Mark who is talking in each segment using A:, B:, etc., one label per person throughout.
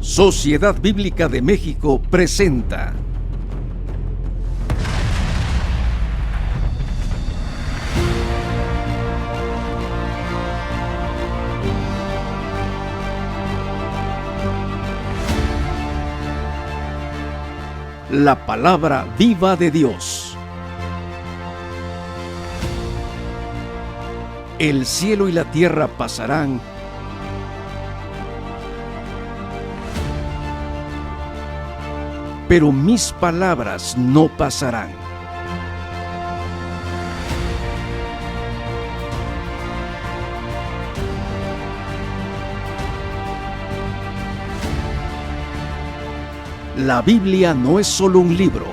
A: Sociedad Bíblica de México presenta la palabra viva de Dios. El cielo y la tierra pasarán, pero mis palabras no pasarán. La Biblia no es solo un libro,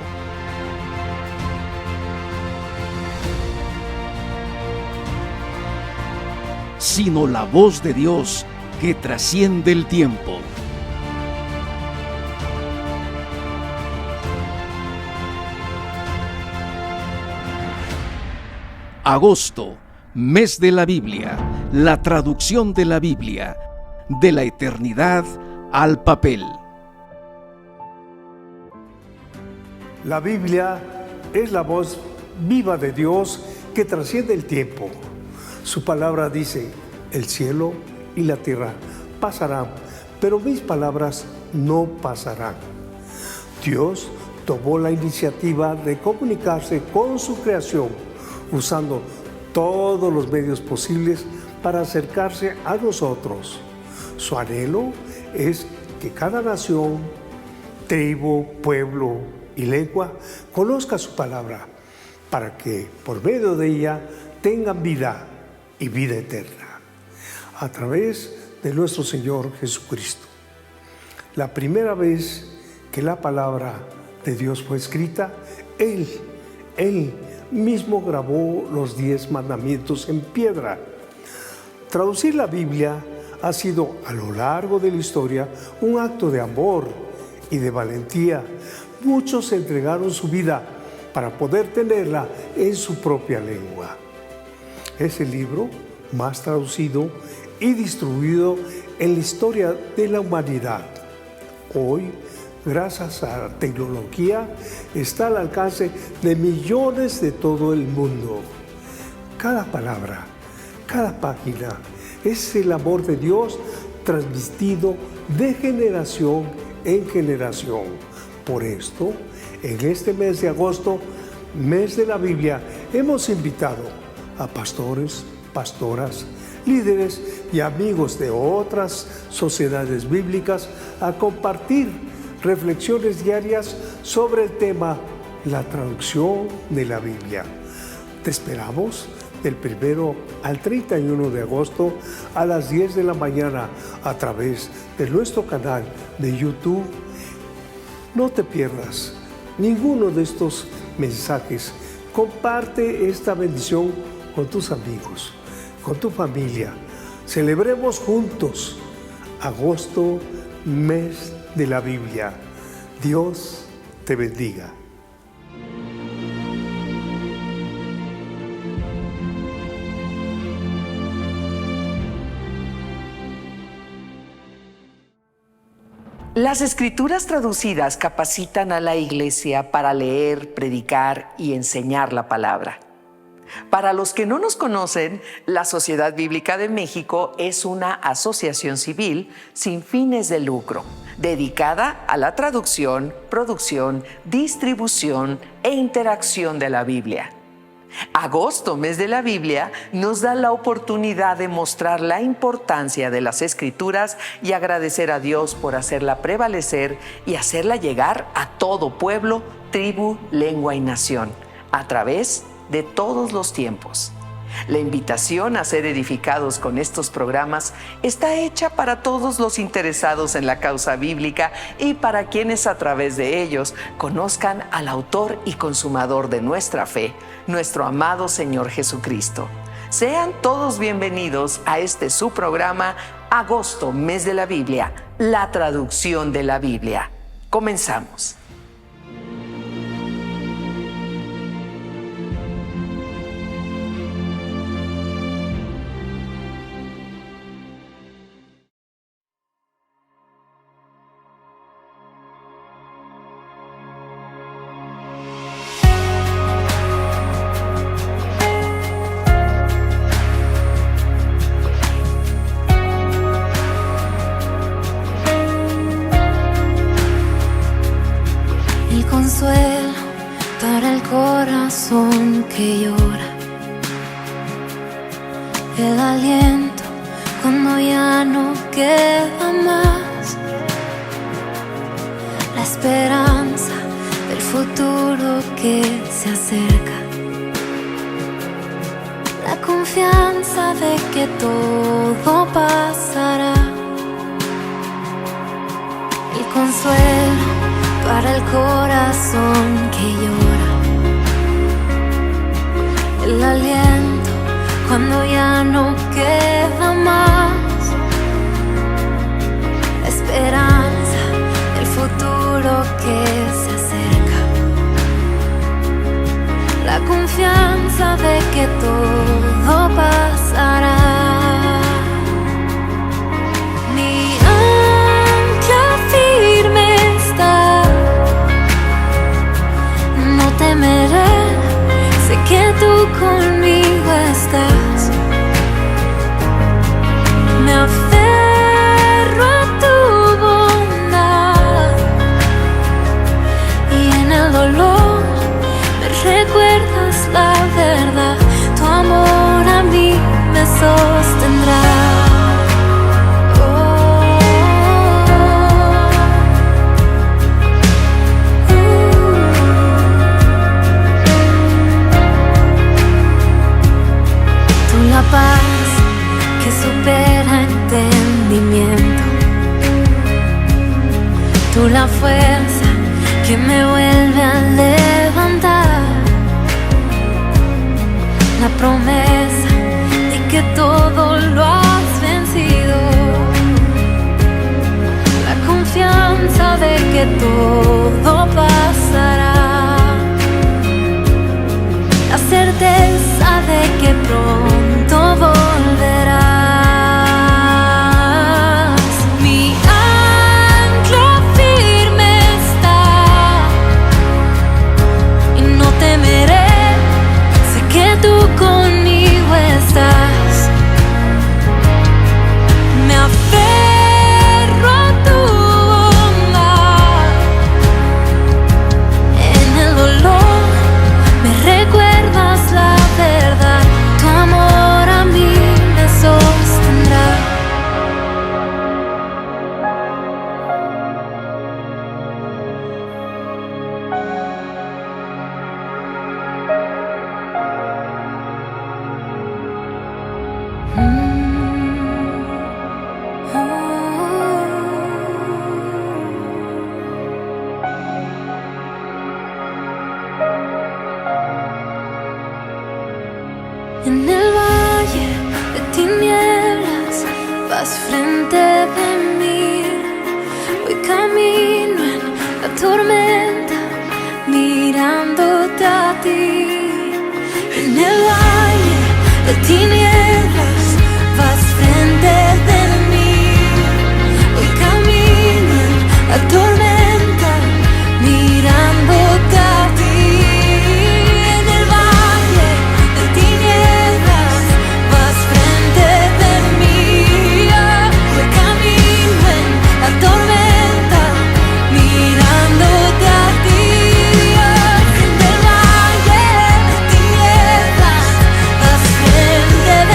A: sino la voz de Dios que trasciende el tiempo. Agosto, mes de la Biblia, la traducción de la Biblia, de la eternidad al papel.
B: La Biblia es la voz viva de Dios que trasciende el tiempo. Su palabra dice, el cielo y la tierra pasarán, pero mis palabras no pasarán. Dios tomó la iniciativa de comunicarse con su creación, usando todos los medios posibles para acercarse a nosotros. Su anhelo es que cada nación, tribu, pueblo y lengua conozca su palabra, para que por medio de ella tengan vida y vida eterna, a través de nuestro Señor Jesucristo. La primera vez que la palabra de Dios fue escrita, Él mismo grabó los 10 mandamientos en piedra. Traducir la Biblia ha sido a lo largo de la historia un acto de amor y de valentía. Muchos entregaron su vida para poder tenerla en su propia lengua. Es el libro más traducido y distribuido en la historia de la humanidad. Hoy, gracias a la tecnología, está al alcance de millones de todo el mundo. Cada palabra, cada página es el amor de Dios transmitido de generación en generación. Por esto, en este mes de agosto, mes de la Biblia, hemos invitado a pastores, pastoras, líderes y amigos de otras sociedades bíblicas a compartir reflexiones diarias sobre el tema, la traducción de la Biblia. Te esperamos del 1 al 31 de agosto a las 10 de la mañana a través de nuestro canal de YouTube. No te pierdas ninguno de estos mensajes. Comparte esta bendición con tus amigos, con tu familia. Celebremos juntos agosto, mes de la Biblia. Dios te bendiga.
C: Las escrituras traducidas capacitan a la iglesia para leer, predicar y enseñar la palabra. Para los que no nos conocen, la Sociedad Bíblica de México es una asociación civil sin fines de lucro, dedicada a la traducción, producción, distribución e interacción de la Biblia. Agosto, mes de la Biblia, nos da la oportunidad de mostrar la importancia de las Escrituras y agradecer a Dios por hacerla prevalecer y hacerla llegar a todo pueblo, tribu, lengua y nación, a través de todos los tiempos. La invitación a ser edificados con estos programas está hecha para todos los interesados en la causa bíblica y para quienes a través de ellos conozcan al autor y consumador de nuestra fe, nuestro amado Señor Jesucristo. Sean todos bienvenidos a este su programa, Agosto, mes de la Biblia, la traducción de la Biblia. Comenzamos.
D: que llora, el aliento cuando ya no queda más, la esperanza del futuro que se acerca, la confianza de que todo pasará, el consuelo para el corazón que llora, el aliento cuando ya no queda más, la esperanza del futuro que se acerca, la confianza de que todo pasará. Mi ancla firme está, no temeré, sé que tú conmigo estás. Me aferro a tu bondad y en el dolor me recuerdas la verdad. Tu amor a mí me sostendrá. La paz que supera entendimiento, tú la fuerza que me vuelve a levantar, la promesa de que todo lo has vencido, la confianza de que todo pasará, la certeza de que pronto volverás. Mi ancla firme está y no temeré, sé que tú conmigo estás. Me aferro a tu bondad, en el dolor me recuerdas la verdad. Tu amor a mí me sostendrá. En el valle de tinieblas vas frente de mí, voy camino en la tormenta mirándote a ti. En el valle de tinieblas vas frente de mí, voy camino en la tormenta mirándote a ti. Del valle de tinieblas vas frente de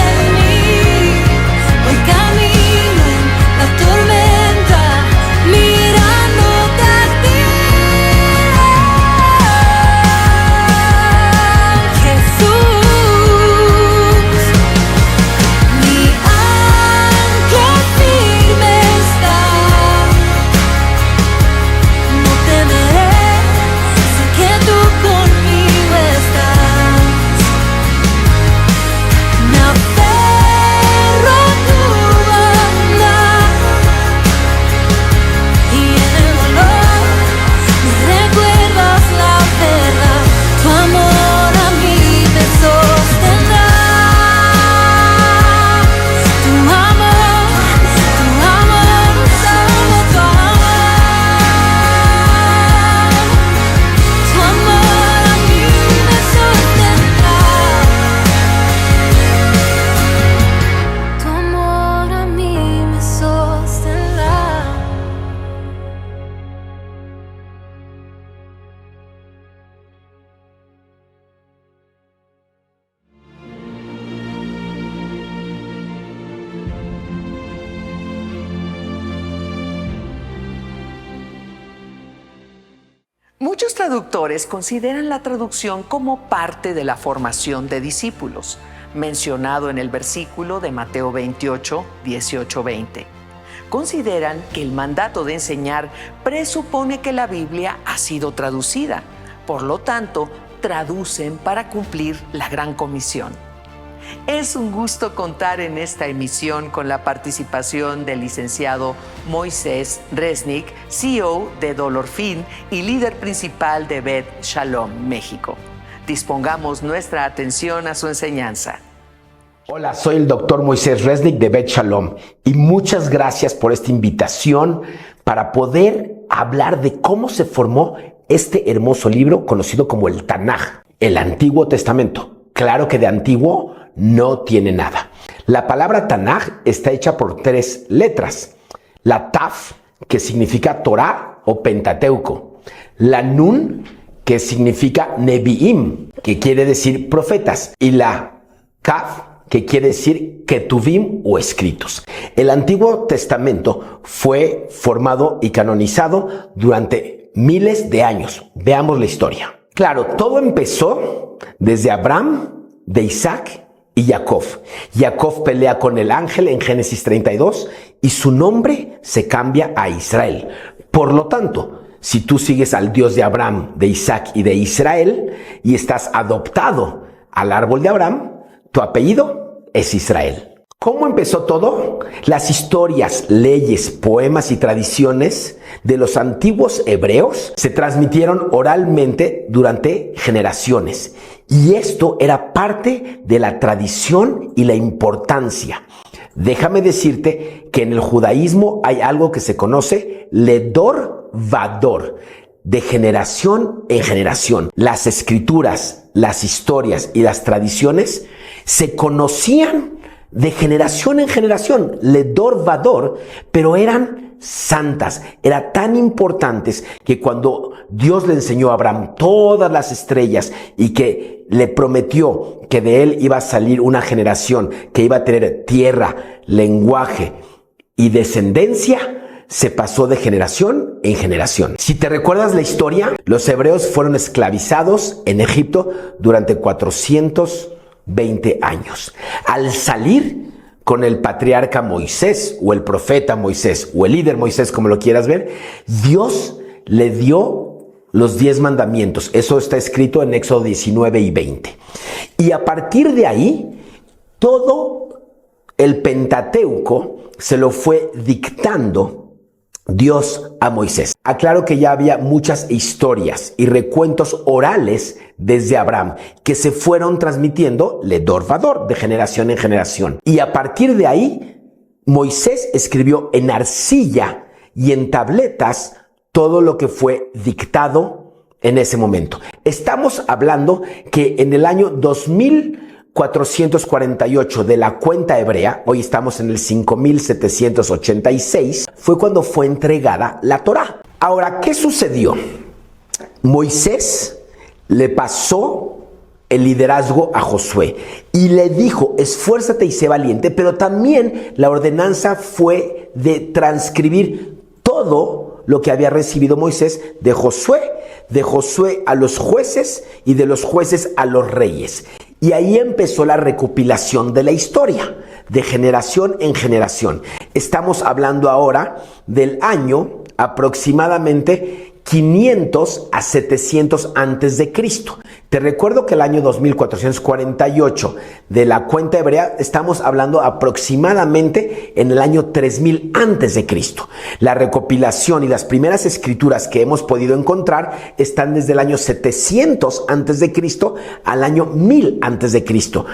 C: Algunos traductores consideran la traducción como parte de la formación de discípulos, mencionado en el versículo de Mateo 28, 18-20. Consideran que el mandato de enseñar presupone que la Biblia ha sido traducida. Por lo tanto, traducen para cumplir la Gran Comisión. Es un gusto contar en esta emisión con la participación del licenciado Moisés Resnick, CEO de Dolor Fin y líder principal de Bet Shalom, México. Dispongamos nuestra atención a su enseñanza.
E: Hola, soy el doctor Moisés Resnick de Bet Shalom y muchas gracias por esta invitación para poder hablar de cómo se formó este hermoso libro conocido como el Tanaj, el Antiguo Testamento. Claro que de antiguo no tiene nada. La palabra Tanaj está hecha por 3 letras. La Taf, que significa Torah o Pentateuco. La Nun, que significa Neviim, que quiere decir profetas. Y la Kaf, que quiere decir Ketuvim o escritos. El Antiguo Testamento fue formado y canonizado durante miles de años. Veamos la historia. Claro, todo empezó desde Abraham, de Isaac y Jacob. Jacob pelea con el ángel en Génesis 32 y su nombre se cambia a Israel. Por lo tanto, si tú sigues al Dios de Abraham, de Isaac y de Israel y estás adoptado al árbol de Abraham, tu apellido es Israel. ¿Cómo empezó todo? Las historias, leyes, poemas y tradiciones de los antiguos hebreos se transmitieron oralmente durante generaciones. Y esto era parte de la tradición y la importancia. Déjame decirte que en el judaísmo hay algo que se conoce ledor vador, de generación en generación. Las escrituras, las historias y las tradiciones se conocían de generación en generación, ledor vador, pero eran santas, eran tan importantes que cuando Dios le enseñó a Abraham todas las estrellas y que le prometió que de él iba a salir una generación que iba a tener tierra, lenguaje y descendencia, se pasó de generación en generación. Si te recuerdas la historia, los hebreos fueron esclavizados en Egipto durante 420 años. Al salir con el patriarca Moisés o el profeta Moisés o el líder Moisés, como lo quieras ver, Dios le dio los 10 mandamientos. Eso está escrito en Éxodo 19 y 20. Y a partir de ahí, todo el Pentateuco se lo fue dictando Dios a Moisés. Aclaro que ya había muchas historias y recuentos orales desde Abraham que se fueron transmitiendo ledor vador, de generación en generación. Y a partir de ahí, Moisés escribió en arcilla y en tabletas todo lo que fue dictado en ese momento. Estamos hablando que en el año 2448 de la cuenta hebrea, hoy estamos en el 5786, fue cuando fue entregada la Torá. Ahora, ¿qué sucedió? Moisés le pasó el liderazgo a Josué y le dijo, esfuérzate y sé valiente, pero también la ordenanza fue de transcribir todo lo que había recibido Moisés de Josué a los jueces y de los jueces a los reyes. Y ahí empezó la recopilación de la historia, de generación en generación. Estamos hablando ahora del año aproximadamente 500 a 700 antes de Cristo. Te recuerdo que el año 2448 de la cuenta hebrea estamos hablando aproximadamente en el año 3000 antes de Cristo. La recopilación y las primeras escrituras que hemos podido encontrar están desde el año 700 antes de Cristo al año 1000 antes de Cristo.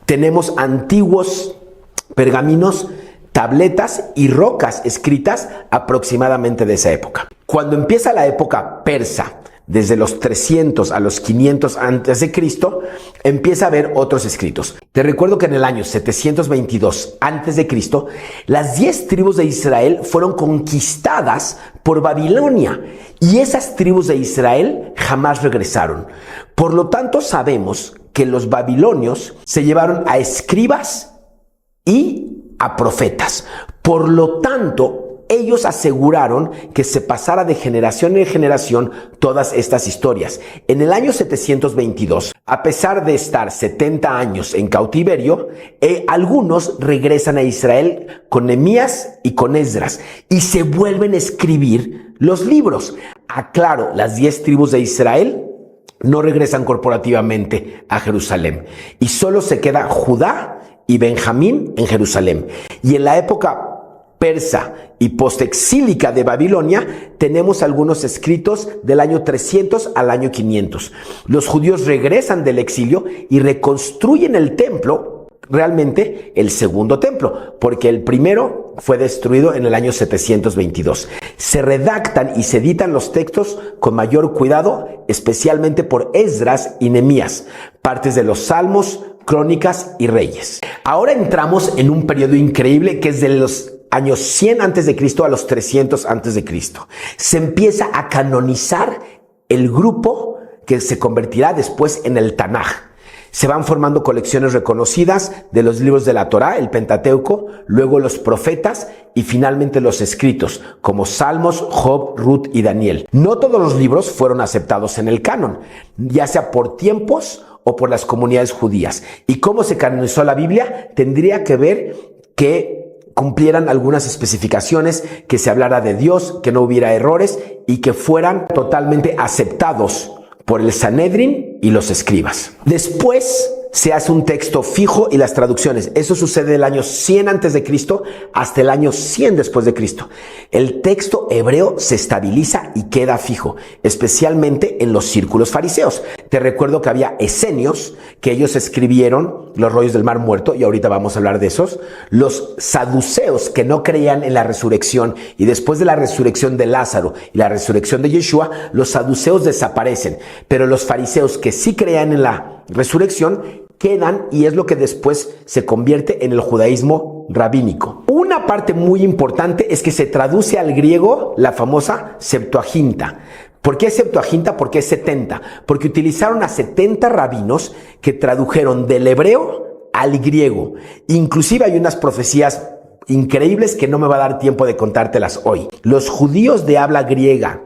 E: Tenemos antiguos pergaminos, tabletas y rocas escritas aproximadamente de esa época. Cuando empieza la época persa, desde los 300 a los 500 antes de Cristo, empieza a haber otros escritos. Te recuerdo que en el año 722 antes de Cristo, las 10 tribus de Israel fueron conquistadas por Babilonia y esas tribus de Israel jamás regresaron. Por lo tanto, sabemos que los babilonios se llevaron a escribas y a profetas. Por lo tanto, ellos aseguraron que se pasara de generación en generación todas estas historias. En el año 722, a pesar de estar 70 años en cautiverio, algunos regresan a Israel con Nehemías y con Esdras y se vuelven a escribir los libros. Aclaro, las 10 tribus de Israel no regresan corporativamente a Jerusalén y solo se queda Judá y Benjamín en Jerusalén. Y en la época persa y postexílica de Babilonia tenemos algunos escritos del año 300 al año 500. Los judíos regresan del exilio y reconstruyen el templo, realmente el segundo templo, porque el primero fue destruido en el año 722. Se redactan y se editan los textos con mayor cuidado, especialmente por Esdras y Nehemías, partes de los Salmos, Crónicas y Reyes. Ahora entramos en un periodo increíble que es de los años 100 antes de Cristo a los 300 antes de Cristo. Se empieza a canonizar el grupo que se convertirá después en el Tanaj. Se van formando colecciones reconocidas de los libros de la Torá, el Pentateuco, luego los profetas y finalmente los escritos, como Salmos, Job, Ruth y Daniel. No todos los libros fueron aceptados en el canon, ya sea por tiempos o por las comunidades judías. ¿Y cómo se canonizó la Biblia? Tendría que ver que cumplieran algunas especificaciones, que se hablara de Dios, que no hubiera errores y que fueran totalmente aceptados por el Sanedrín y los escribas. Después se hace un texto fijo y las traducciones. Eso sucede del año 100 antes de Cristo hasta el año 100 después de Cristo. El texto hebreo se estabiliza y queda fijo, especialmente en los círculos fariseos. Te recuerdo que había esenios, que ellos escribieron los rollos del Mar Muerto, y ahorita vamos a hablar de esos. Los saduceos, que no creían en la resurrección, y después de la resurrección de Lázaro y la resurrección de Yeshua, los saduceos desaparecen. Pero los fariseos, que sí creían en la resurrección, quedan, y es lo que después se convierte en el judaísmo rabínico. Una parte muy importante es que se traduce al griego la famosa Septuaginta. ¿Por qué Septuaginta? Porque es 70. Porque utilizaron a 70 rabinos que tradujeron del hebreo al griego. Inclusive hay unas profecías increíbles que no me va a dar tiempo de contártelas hoy. Los judíos de habla griega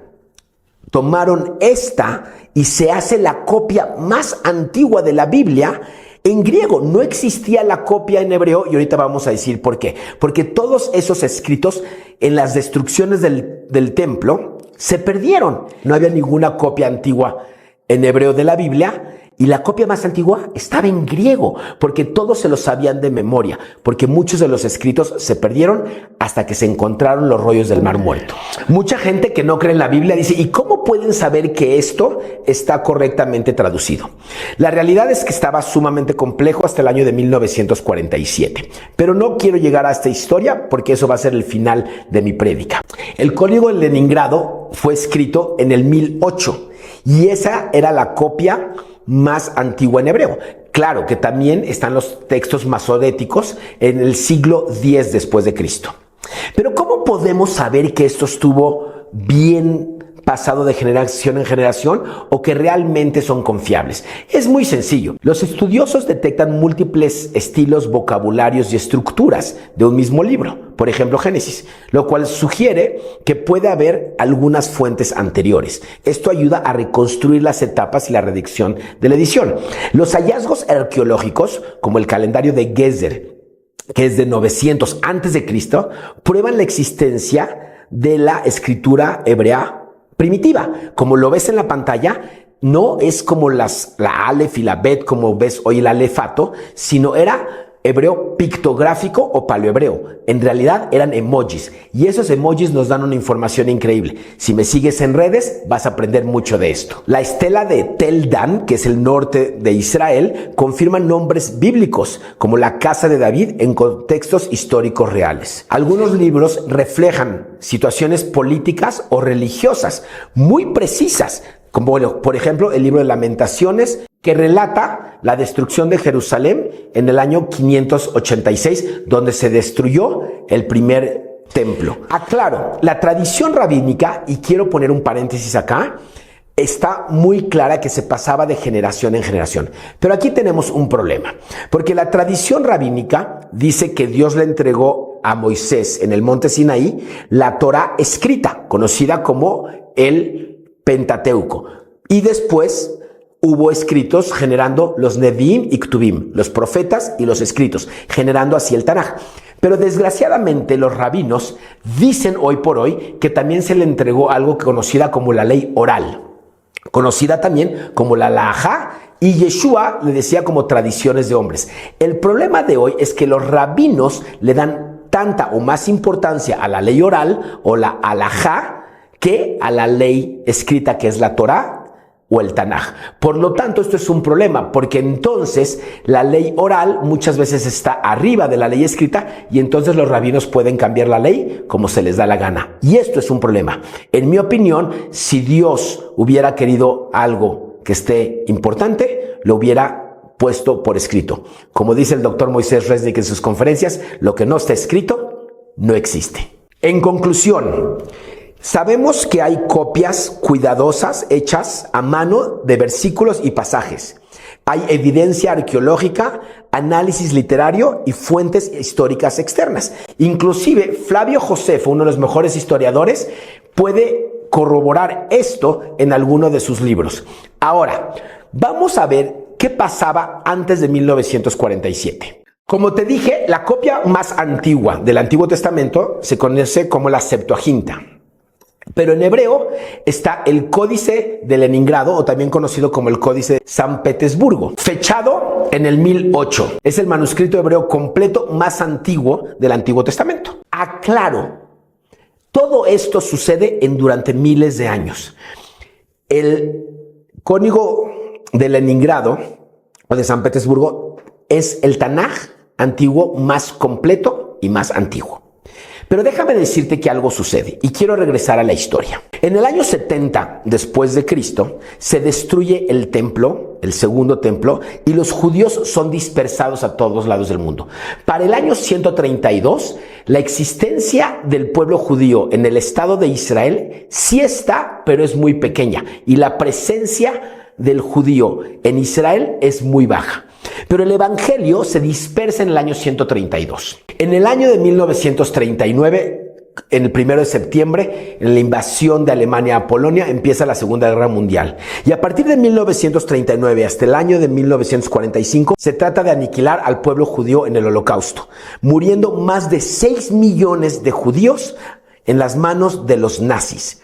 E: tomaron esta y se hace la copia más antigua de la Biblia en griego. No existía la copia en hebreo, y ahorita vamos a decir por qué. Porque todos esos escritos en las destrucciones del templo se perdieron. No había ninguna copia antigua en hebreo de la Biblia. Y la copia más antigua estaba en griego, porque todos se lo sabían de memoria, porque muchos de los escritos se perdieron hasta que se encontraron los rollos del Mar Muerto. Mucha gente que no cree en la Biblia dice, ¿y cómo pueden saber que esto está correctamente traducido? La realidad es que estaba sumamente complejo hasta el año de 1947. Pero no quiero llegar a esta historia porque eso va a ser el final de mi prédica. El Código de Leningrado fue escrito en el 1008 y esa era la copia más antigua en hebreo. Claro que también están los textos masoréticos en el siglo X después de Cristo. Pero ¿cómo podemos saber que esto estuvo bien pasado de generación en generación o que realmente son confiables? Es muy sencillo. Los estudiosos detectan múltiples estilos, vocabularios y estructuras de un mismo libro, por ejemplo Génesis, lo cual sugiere que puede haber algunas fuentes anteriores. Esto ayuda a reconstruir las etapas y la redacción de la edición. Los hallazgos arqueológicos, como el calendario de Gezer, que es de 900 antes de Cristo, prueban la existencia de la escritura hebrea primitiva. Como lo ves en la pantalla, no es como la Aleph y la Bet, como ves hoy el alefato, sino era hebreo pictográfico o paleohebreo. En realidad eran emojis, y esos emojis nos dan una información increíble. Si me sigues en redes, vas a aprender mucho de esto. La estela de Tel Dan, que es el norte de Israel, confirma nombres bíblicos, como la casa de David en contextos históricos reales. Algunos libros reflejan situaciones políticas o religiosas muy precisas, como por ejemplo el libro de Lamentaciones, que relata la destrucción de Jerusalén en el año 586, donde se destruyó el primer templo. Aclaro, la tradición rabínica, y quiero poner un paréntesis acá, está muy clara que se pasaba de generación en generación. Pero aquí tenemos un problema, porque la tradición rabínica dice que Dios le entregó entregó a Moisés en el monte Sinaí la Torá escrita, conocida como el Pentateuco. Y después hubo escritos generando los Nevi'im y Ktubim, los profetas y los escritos, generando así el Tanaj. Pero desgraciadamente los rabinos dicen hoy por hoy que también se le entregó algo conocida como la ley oral, conocida también como la Halajá, y Yeshua le decía como tradiciones de hombres. El problema de hoy es que los rabinos le dan tanta o más importancia a la ley oral o la Halajá que a la ley escrita, que es la Torá o el Tanaj. Por lo tanto, esto es un problema, porque entonces la ley oral muchas veces está arriba de la ley escrita y entonces los rabinos pueden cambiar la ley como se les da la gana. Y esto es un problema. En mi opinión, si Dios hubiera querido algo que esté importante, lo hubiera puesto por escrito. Como dice el doctor Moisés Resnick en sus conferencias, lo que no está escrito no existe. En conclusión, sabemos que hay copias cuidadosas hechas a mano de versículos y pasajes. Hay evidencia arqueológica, análisis literario y fuentes históricas externas. Inclusive Flavio Josefo, uno de los mejores historiadores, puede corroborar esto en alguno de sus libros. Ahora, vamos a ver qué pasaba antes de 1947. Como te dije, la copia más antigua del Antiguo Testamento se conoce como la Septuaginta. Pero en hebreo está el Códice de Leningrado, o también conocido como el Códice de San Petersburgo, fechado en el 1008. Es el manuscrito hebreo completo más antiguo del Antiguo Testamento. Aclaro, todo esto sucede durante miles de años. El Código de Leningrado o de San Petersburgo es el Tanaj antiguo más completo y más antiguo. Pero déjame decirte que algo sucede y quiero regresar a la historia. En el año 70 después de Cristo se destruye el templo, el segundo templo, y los judíos son dispersados a todos lados del mundo. Para el año 132, la existencia del pueblo judío en el Estado de Israel sí está, pero es muy pequeña, y la presencia del judío en Israel es muy baja. Pero el evangelio se dispersa en el año 132. En el año de 1939, en el 1 de septiembre, en la invasión de Alemania a Polonia, empieza la Segunda Guerra Mundial. Y a partir de 1939 hasta el año de 1945, se trata de aniquilar al pueblo judío en el Holocausto, muriendo más de 6 millones de judíos en las manos de los nazis,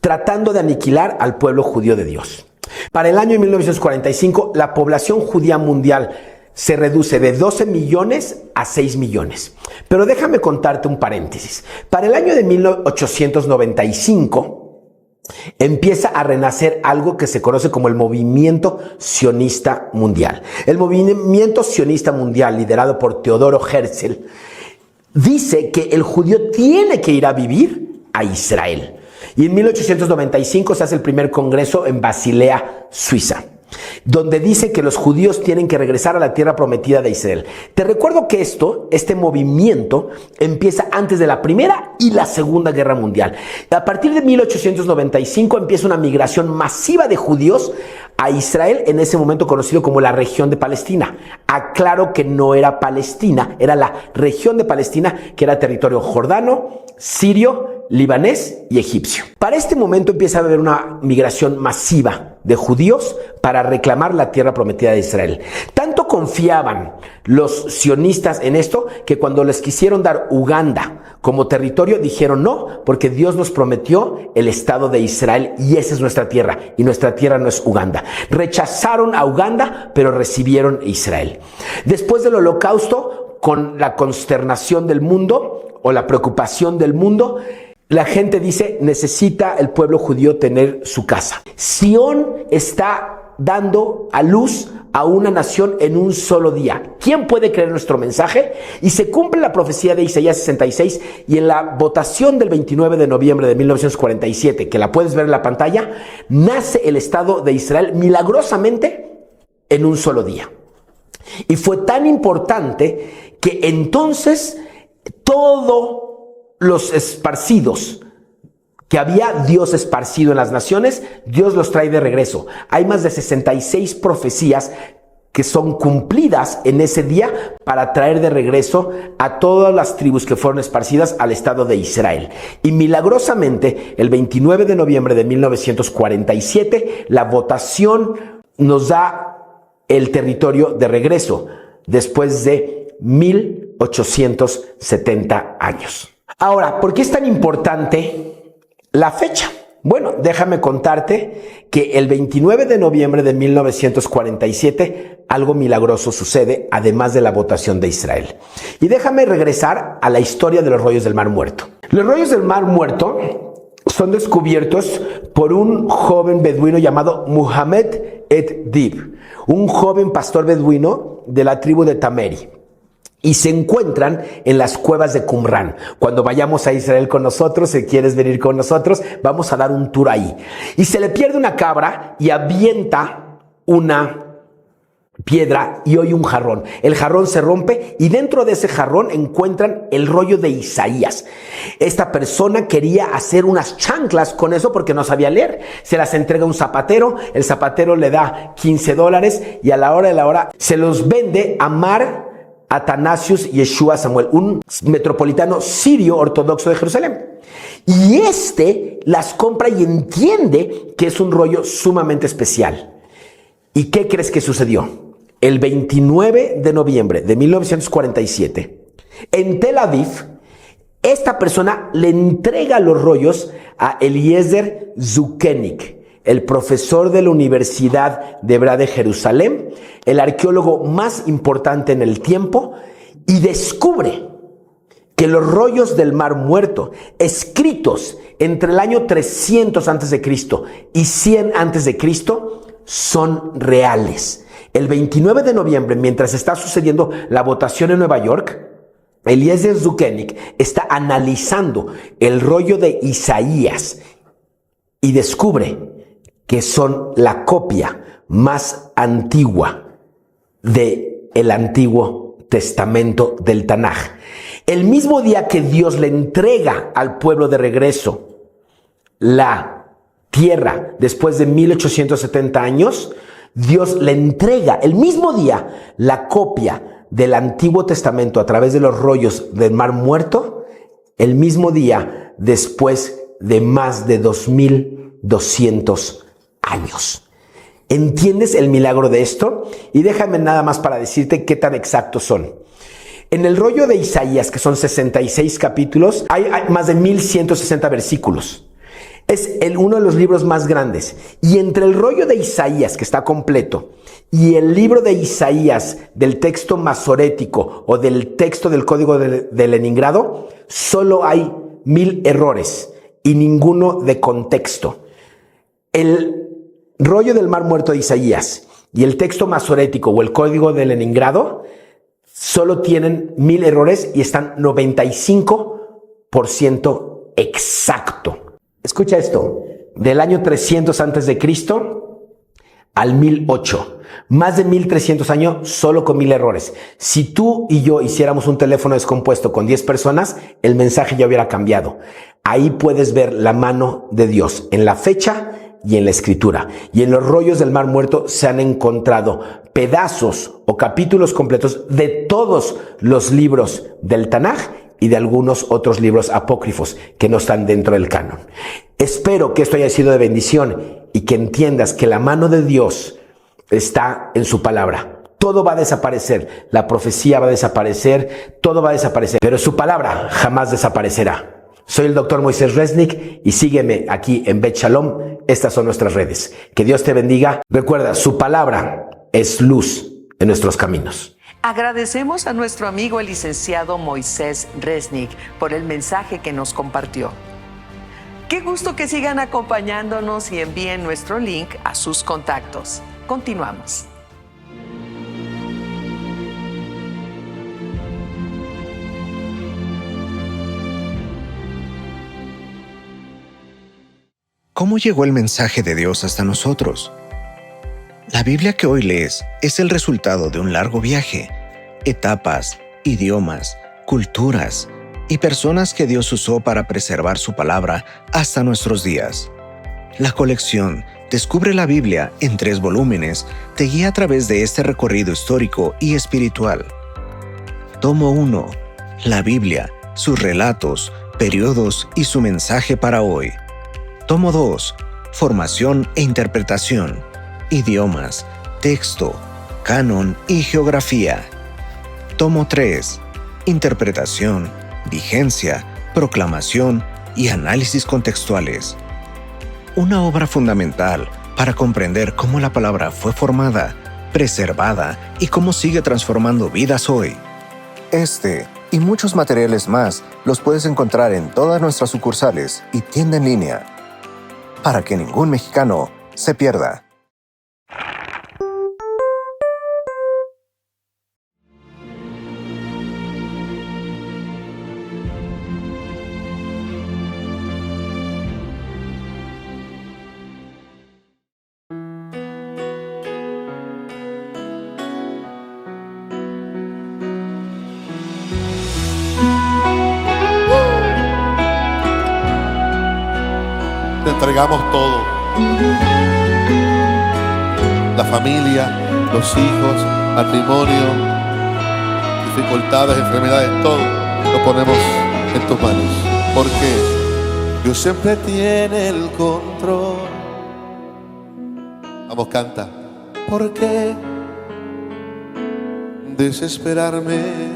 E: tratando de aniquilar al pueblo judío de Dios. Para el año 1945, la población judía mundial se reduce de 12 millones a 6 millones. Pero déjame contarte un paréntesis. Para el año de 1895 empieza a renacer algo que se conoce como el movimiento sionista mundial. El movimiento sionista mundial, liderado por Teodoro Herzl, dice que el judío tiene que ir a vivir a Israel. Y en 1895 se hace el primer congreso en Basilea, Suiza, donde dice que los judíos tienen que regresar a la tierra prometida de Israel. Te recuerdo que este movimiento empieza antes de la Primera y la Segunda Guerra Mundial. A partir de 1895 empieza una migración masiva de judíos a Israel, en ese momento conocido como la región de Palestina. Aclaro que no era Palestina, era la región de Palestina, que era territorio jordano, sirio, libanés y egipcio. Para este momento empieza a haber una migración masiva de judíos para reclamar la tierra prometida de Israel. Tanto confiaban los sionistas en esto que cuando les quisieron dar Uganda como territorio dijeron no, porque Dios nos prometió el Estado de Israel y esa es nuestra tierra y nuestra tierra no es Uganda. Rechazaron a Uganda, pero recibieron Israel. Después del Holocausto, con la consternación del mundo o la preocupación del mundo, la gente dice, necesita el pueblo judío tener su casa. Sión está dando a luz a una nación en un solo día. ¿Quién puede creer nuestro mensaje? Y se cumple la profecía de Isaías 66 y en la votación del 29 de noviembre de 1947, que la puedes ver en la pantalla, nace el Estado de Israel milagrosamente en un solo día. Y fue tan importante que entonces todos los esparcidos que había Dios esparcido en las naciones, Dios los trae de regreso. Hay más de 66 profecías que son cumplidas en ese día para traer de regreso a todas las tribus que fueron esparcidas al estado de Israel. Y milagrosamente, el 29 de noviembre de 1947, la votación nos da el territorio de regreso después de 1870 años. Ahora, ¿por qué es tan importante la fecha? Bueno, déjame contarte que el 29 de noviembre de 1947 algo milagroso sucede, además de la votación de Israel. Y déjame regresar a la historia de los rollos del Mar Muerto. Los rollos del Mar Muerto son descubiertos por un joven beduino llamado Muhammad ed-Dib, un joven pastor beduino de la tribu de Tameri. Y se encuentran en las cuevas de Qumran. Cuando vayamos a Israel con nosotros, si quieres venir con nosotros, vamos a dar un tour ahí. Y se le pierde una cabra y avienta una piedra y oye un jarrón. El jarrón se rompe y dentro de ese jarrón encuentran el rollo de Isaías. Esta persona quería hacer unas chanclas con eso porque no sabía leer. Se las entrega a un zapatero, el zapatero le da $15 y a la hora de la hora se los vende a Mar Atanasius Yeshua Samuel, un metropolitano sirio ortodoxo de Jerusalén. Y las compra y entiende que es un rollo sumamente especial. ¿Y qué crees que sucedió? El 29 de noviembre de 1947, en Tel Aviv, esta persona le entrega los rollos a Eliezer Zukenik, el profesor de la Universidad de Hebrea de Jerusalén, el arqueólogo más importante en el tiempo, y descubre que los rollos del Mar Muerto, escritos entre el año 300 a.C. y 100 a.C., son reales. El 29 de noviembre, mientras está sucediendo la votación en Nueva York, Eliezer Zukenik está analizando el rollo de Isaías y descubre que son la copia más antigua del Antiguo Testamento del Tanaj. El mismo día que Dios le entrega al pueblo de regreso la tierra después de 1870 años, Dios le entrega el mismo día la copia del Antiguo Testamento a través de los rollos del Mar Muerto, el mismo día después de más de 2200 años. ¿Entiendes el milagro de esto? Y déjame nada más para decirte qué tan exactos son. En el rollo de Isaías, que son 66 capítulos, hay más de 1160 versículos. Es uno de los libros más grandes. Y entre el rollo de Isaías, que está completo, y el libro de Isaías del texto masorético o del texto del Código de Leningrado, solo hay 1000 errores y ninguno de contexto. El rollo del Mar Muerto de Isaías y el texto masorético o el Código de Leningrado solo tienen 1000 errores y están 95% exacto. Escucha esto, del año 300 a.C. al 1008, más de 1300 años solo con 1000 errores. Si tú y yo hiciéramos un teléfono descompuesto con 10 personas, el mensaje ya hubiera cambiado. Ahí puedes ver la mano de Dios en la fecha y en la escritura. Y en los rollos del Mar Muerto se han encontrado pedazos o capítulos completos de todos los libros del Tanaj y de algunos otros libros apócrifos que no están dentro del canon. Espero que esto haya sido de bendición y que entiendas que la mano de Dios está en su palabra. Todo va a desaparecer, la profecía va a desaparecer, todo va a desaparecer, pero su palabra jamás desaparecerá. Soy el Dr. Moisés Resnick y sígueme aquí en Bet Shalom. Estas son nuestras redes. Que Dios te bendiga. Recuerda, su palabra es luz en nuestros caminos.
C: Agradecemos a nuestro amigo el licenciado Moisés Resnick por el mensaje que nos compartió. Qué gusto que sigan acompañándonos y envíen nuestro link a sus contactos. Continuamos.
F: ¿Cómo llegó el mensaje de Dios hasta nosotros? La Biblia que hoy lees es el resultado de un largo viaje, etapas, idiomas, culturas y personas que Dios usó para preservar su palabra hasta nuestros días. La colección Descubre la Biblia en 3 volúmenes, te guía a través de este recorrido histórico y espiritual. Tomo 1. La Biblia, sus relatos, periodos y su mensaje para hoy. Tomo 2. Formación e interpretación, idiomas, texto, canon y geografía. Tomo 3. Interpretación, vigencia, proclamación y análisis contextuales. Una obra fundamental para comprender cómo la palabra fue formada, preservada y cómo sigue transformando vidas hoy. Este y muchos materiales más los puedes encontrar en todas nuestras sucursales y tienda en línea, para que ningún mexicano se pierda.
G: Te entregamos todo. La familia, los hijos, matrimonio, dificultades, enfermedades, todo lo ponemos en tus manos. Porque Dios siempre tiene el control. Vamos, canta. ¿Por qué desesperarme?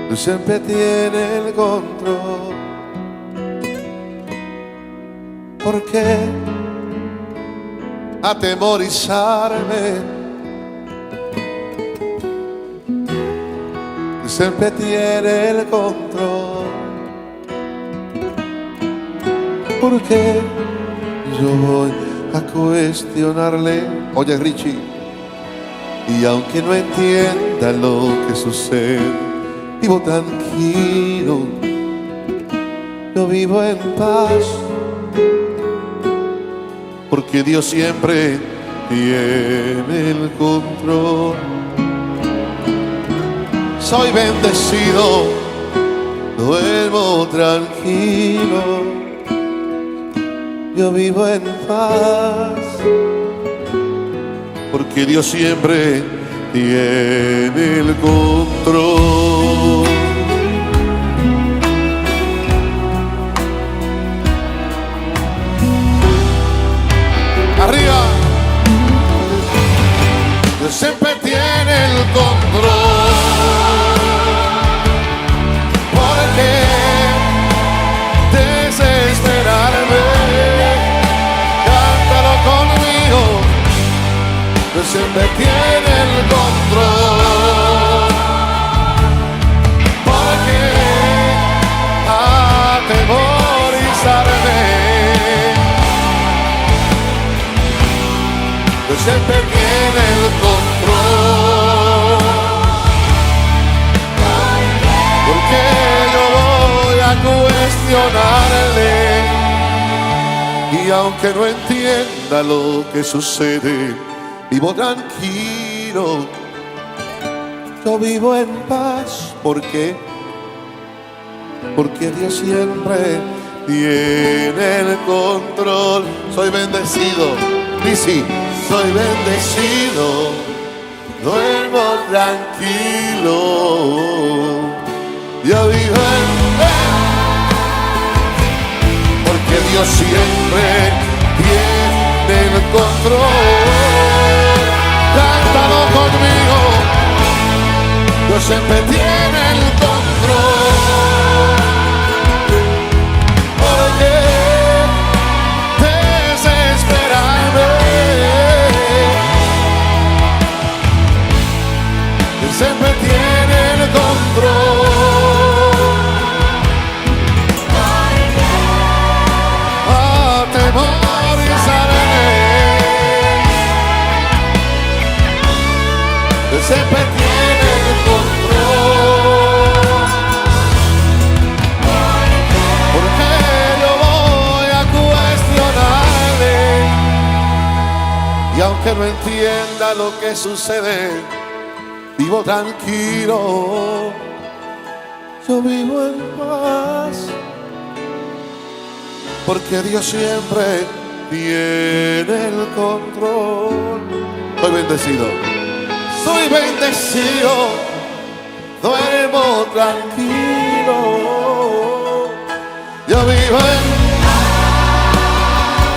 G: Dios siempre tiene el control. ¿Por qué atemorizarme? Dios siempre tiene el control. ¿Por qué yo voy a cuestionarle? Oye, Richie, y aunque no entienda lo que sucede, vivo tranquilo, yo vivo en paz, porque Dios siempre tiene el control. Soy bendecido, duermo tranquilo, yo vivo en paz, porque Dios siempre tiene el control. Arriba. Dios siempre tiene el control. ¿Por qué desesperarme? Cántalo conmigo. Dios siempre tiene el control. ¿Por qué atemorizarme? Dios siempre tiene el control. Porque yo voy a cuestionarle, y aunque no entienda lo que sucede, vivo tranquilo, yo vivo en paz. ¿Por qué? Porque Dios siempre tiene el control. Soy bendecido, dice, soy bendecido, duermo tranquilo, yo vivo en paz, porque Dios siempre tiene el control. Cántalo conmigo. Dios siempre tiene el control. ¿Por qué desesperarme? Dios siempre tiene el control. Atemorizarme. Dios siempre tiene el control. Porque yo voy a cuestionarle, y aunque no entienda lo que sucede, vivo tranquilo, yo vivo en paz, porque Dios siempre tiene el control. Soy bendecido, soy bendecido, duermo tranquilo, yo vivo en paz,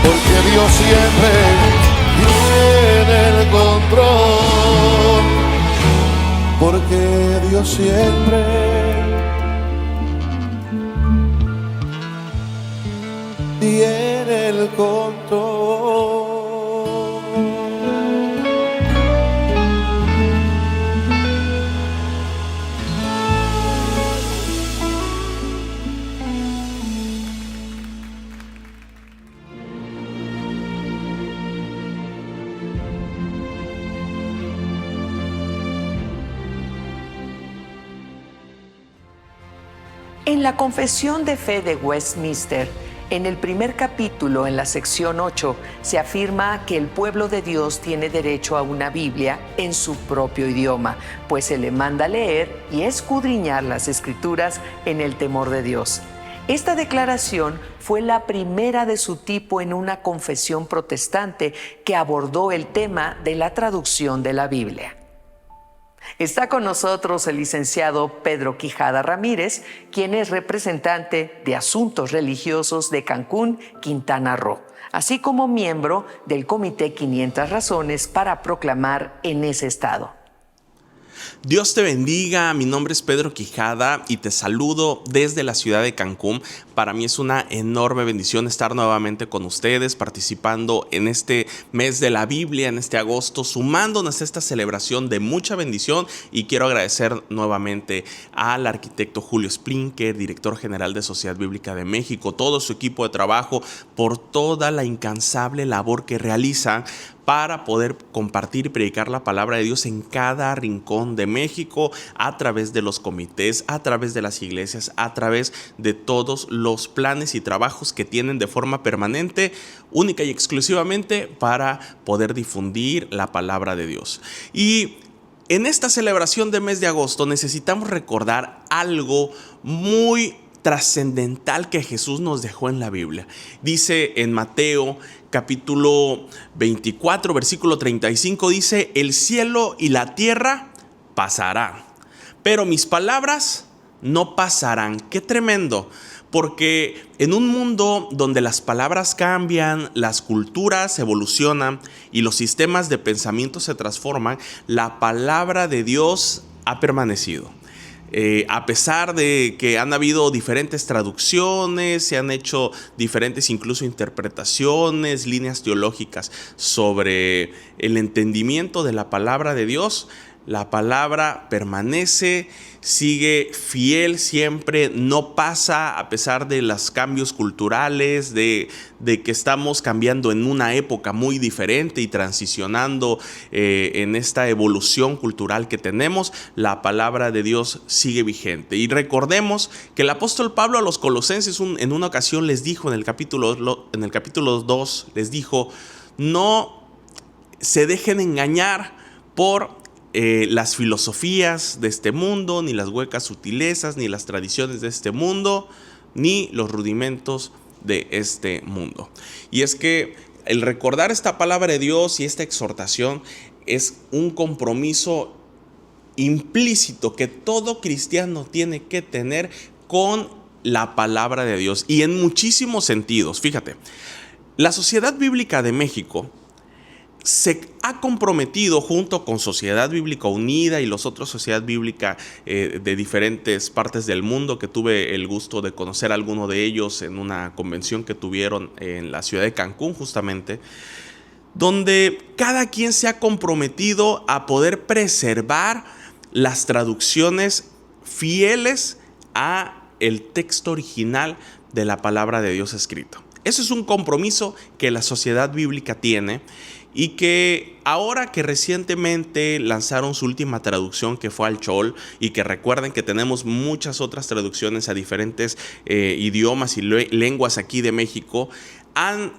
G: porque Dios siempre tiene el control, porque Dios siempre tiene el control.
C: En la Confesión de Fe de Westminster, en el primer capítulo, en la sección 8, se afirma que el pueblo de Dios tiene derecho a una Biblia en su propio idioma, pues se le manda leer y escudriñar las Escrituras en el temor de Dios. Esta declaración fue la primera de su tipo en una confesión protestante que abordó el tema de la traducción de la Biblia. Está con nosotros el licenciado Pedro Quijada Ramírez, quien es representante de Asuntos Religiosos de Cancún, Quintana Roo, así como miembro del Comité 500 Razones para Proclamar en ese estado.
H: Dios te bendiga, mi nombre es Pedro Quijada y te saludo desde la ciudad de Cancún. Para mí es una enorme bendición estar nuevamente con ustedes, participando en este mes de la Biblia, en este agosto, sumándonos a esta celebración de mucha bendición. Y quiero agradecer nuevamente al arquitecto Julio Splinker, director general de Sociedad Bíblica de México, todo su equipo de trabajo, por toda la incansable labor que realizan para poder compartir y predicar la palabra de Dios en cada rincón de México, a través de los comités, a través de las iglesias, a través de todos los planes y trabajos que tienen de forma permanente, única y exclusivamente para poder difundir la palabra de Dios. Y en esta celebración de mes de agosto necesitamos recordar algo muy trascendental que Jesús nos dejó en la Biblia. Dice en Mateo capítulo 24, versículo 35, dice: el cielo y la tierra pasarán, pero mis palabras no pasarán. ¡Qué tremendo! Porque en un mundo donde las palabras cambian, las culturas evolucionan y los sistemas de pensamiento se transforman, la palabra de Dios ha permanecido. A pesar de que han habido diferentes traducciones, se han hecho diferentes incluso interpretaciones, líneas teológicas sobre el entendimiento de la palabra de Dios, la palabra permanece, sigue fiel siempre, no pasa a pesar de los cambios culturales, de que estamos cambiando en una época muy diferente y transicionando en esta evolución cultural que tenemos. La palabra de Dios sigue vigente. Y recordemos que el apóstol Pablo a los colosenses en una ocasión les dijo, en el capítulo 2, les dijo: no se dejen engañar por las filosofías de este mundo, ni las huecas sutilezas, ni las tradiciones de este mundo, ni los rudimentos de este mundo. Y es que el recordar esta palabra de Dios y esta exhortación es un compromiso implícito que todo cristiano tiene que tener con la palabra de Dios, y en muchísimos sentidos. Fíjate, la Sociedad Bíblica de México se ha comprometido junto con Sociedad Bíblica Unida y los otros Sociedad Bíblica de diferentes partes del mundo, que tuve el gusto de conocer a alguno de ellos en una convención que tuvieron en la ciudad de Cancún justamente, donde cada quien se ha comprometido a poder preservar las traducciones fieles a el texto original de la palabra de Dios escrito. Eso es un compromiso que la Sociedad Bíblica tiene, y que ahora que recientemente lanzaron su última traducción, que fue al Chol, y que recuerden que tenemos muchas otras traducciones a diferentes idiomas y lenguas aquí de México, han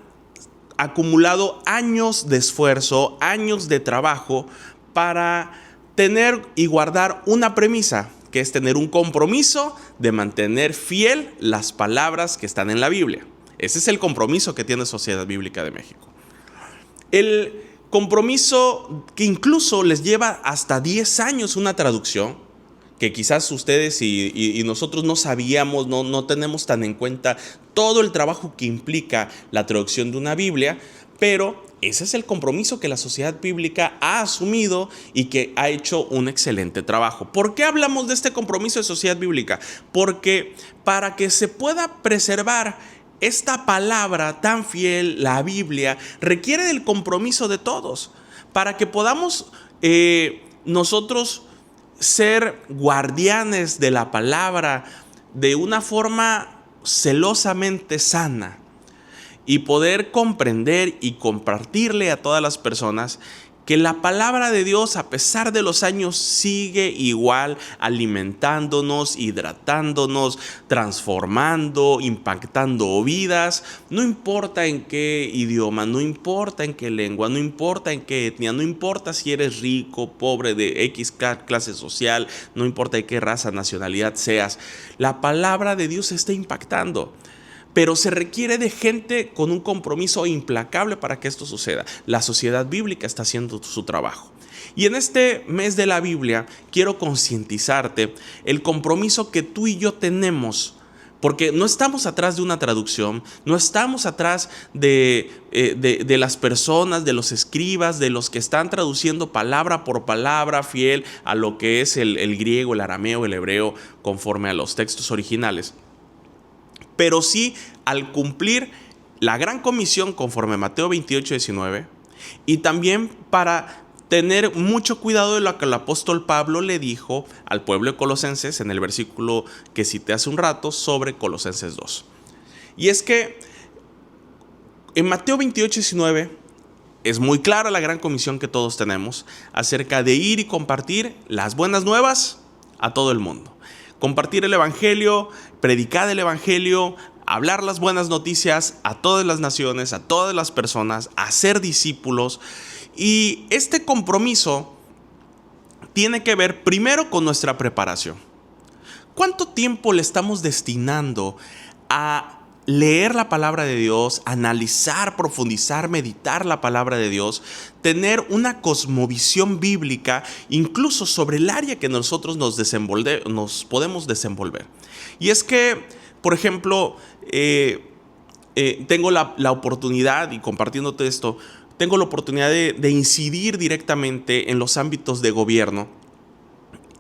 H: acumulado años de esfuerzo, años de trabajo para tener y guardar una premisa, que es tener un compromiso de mantener fiel las palabras que están en la Biblia. Ese es el compromiso que tiene Sociedad Bíblica de México. El compromiso que incluso les lleva hasta 10 años una traducción, que quizás ustedes y nosotros no sabíamos, no tenemos tan en cuenta todo el trabajo que implica la traducción de una Biblia, pero ese es el compromiso que la Sociedad Bíblica ha asumido y que ha hecho un excelente trabajo. ¿Por qué hablamos de este compromiso de Sociedad Bíblica? Porque para que se pueda preservar esta palabra tan fiel, la Biblia, requiere del compromiso de todos. Para que podamos nosotros ser guardianes de la palabra de una forma celosamente sana y poder comprender y compartirle a todas las personas que la palabra de Dios, a pesar de los años, sigue igual, alimentándonos, hidratándonos, transformando, impactando vidas. No importa en qué idioma, no importa en qué lengua, no importa en qué etnia, no importa si eres rico, pobre, de X clase social, no importa de qué raza, nacionalidad seas. La palabra de Dios está impactando. Pero se requiere de gente con un compromiso implacable para que esto suceda. La Sociedad Bíblica está haciendo su trabajo. Y en este mes de la Biblia quiero concientizarte el compromiso que tú y yo tenemos. Porque no estamos atrás de una traducción, no estamos atrás de las personas, de los escribas, de los que están traduciendo palabra por palabra fiel a lo que es el griego, el arameo, el hebreo, conforme a los textos originales. Pero sí al cumplir la gran comisión conforme a Mateo 28:19 y también para tener mucho cuidado de lo que el apóstol Pablo le dijo al pueblo de Colosenses en el versículo que cité hace un rato sobre Colosenses 2. Y es que en Mateo 28:19 es muy clara la gran comisión que todos tenemos acerca de ir y compartir las buenas nuevas a todo el mundo. Compartir el evangelio, predicar el evangelio, hablar las buenas noticias a todas las naciones, a todas las personas, hacer discípulos. Y este compromiso tiene que ver primero con nuestra preparación. ¿Cuánto tiempo le estamos destinando a leer la palabra de Dios, analizar, profundizar, meditar la palabra de Dios, tener una cosmovisión bíblica, incluso sobre el área que nosotros nos podemos desenvolver? Y es que, por ejemplo, tengo la oportunidad, y compartiéndote esto, tengo la oportunidad de incidir directamente en los ámbitos de gobierno.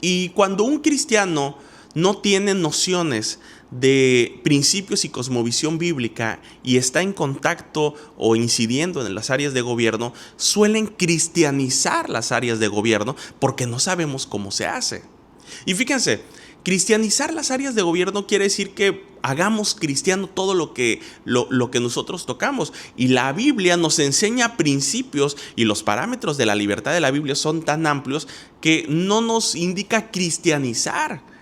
H: Y cuando un cristiano no tiene nociones de principios y cosmovisión bíblica y está en contacto o incidiendo en las áreas de gobierno, suelen cristianizar las áreas de gobierno porque no sabemos cómo se hace. Y fíjense, cristianizar las áreas de gobierno quiere decir que hagamos cristiano todo lo que nosotros tocamos. Y la Biblia nos enseña principios y los parámetros de la libertad de la Biblia son tan amplios que no nos indica cristianizar.